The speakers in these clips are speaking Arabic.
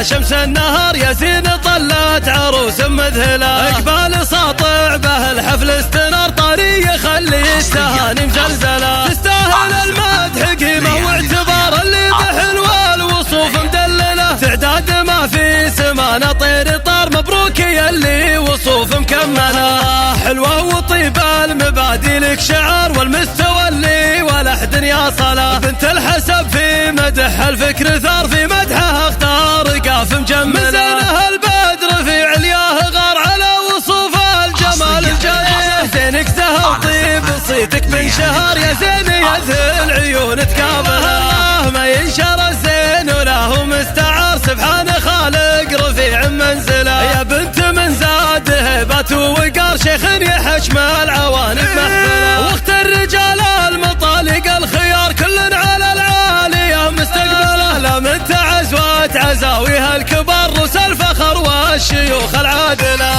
كأنها شمس النهار يا زين طلت عروس مذهلة. اقبال ساطع به الحفل استنار طري يخلي التهاني مزلزلة. تستاهل المدح قيمة واعتبار اللي بحلوة الوصوف مدللة. تعداد ما في سمانة طير طار مبروك يلي وصوف مكملة. حلوة وطيبة المبادئ لك شعار والمستوى اللي ولا احد يصله. بنت الحسب في مدح الفكر ثار في مدحها اختار قاف مجملة. مزينها البدر في علياه غار على وصوف الجمال الجليل. زينك زهر طيب صيتك بن شهر يا زين يذهل عيون تقابله. ما ينشر الزين وله مستعار سبحان خالق رفيع منزله. يا بنت من زاد هبة ووقار شيخ يحشم العوانب محفله. واخت الرجال المطالق الخيار كل على العالية مستقبله. لا من تعز وتعزاويها الكبار رؤوس الفخر والشيوخ العادله.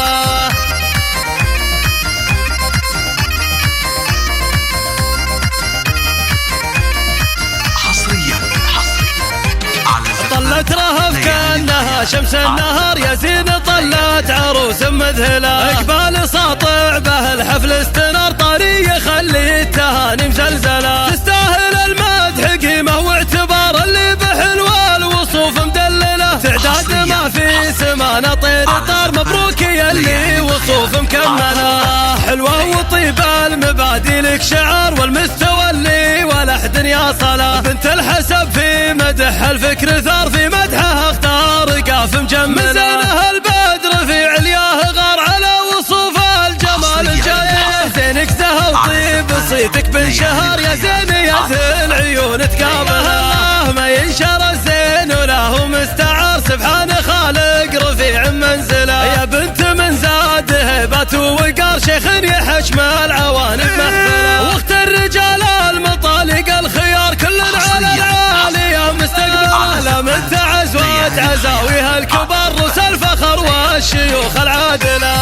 طلت رهف كأنها شمس النهار يا زين طلت عروس مذهلة. اقبال ساطع به الحفل استنار طري يخلي التهاني مزلزلة. تستاهل المدح قيمة واعتبار اللي بحلوة الوصوف مدللة. تعداد ما في سمانة طير طار مبروك يلي وصوف مكملة. حلوة وطيبة المبادئ لك شعار والمستوى اللي ولا احد يصله. بنت الحسب في مدح الفكر ثار في مدحها اختار قاف مجملة. مزينها البدر في علياه غار على وصوف الجمال الجليل. زينك زهر طيب صيتك بن شهر يا زين يذهل عيون تقابله. ما ينشر الزين وله مستعار سبحان خالق رفيع منزله. يا بنت من زاد هبة ووقار شيخ يحشم العوانب محفله. واخت الرجال المطالق الخيار كل على العالية مستقبله. لا من تعز وتعزاويها الكبار رؤوس الفخر والشيوخ العادله.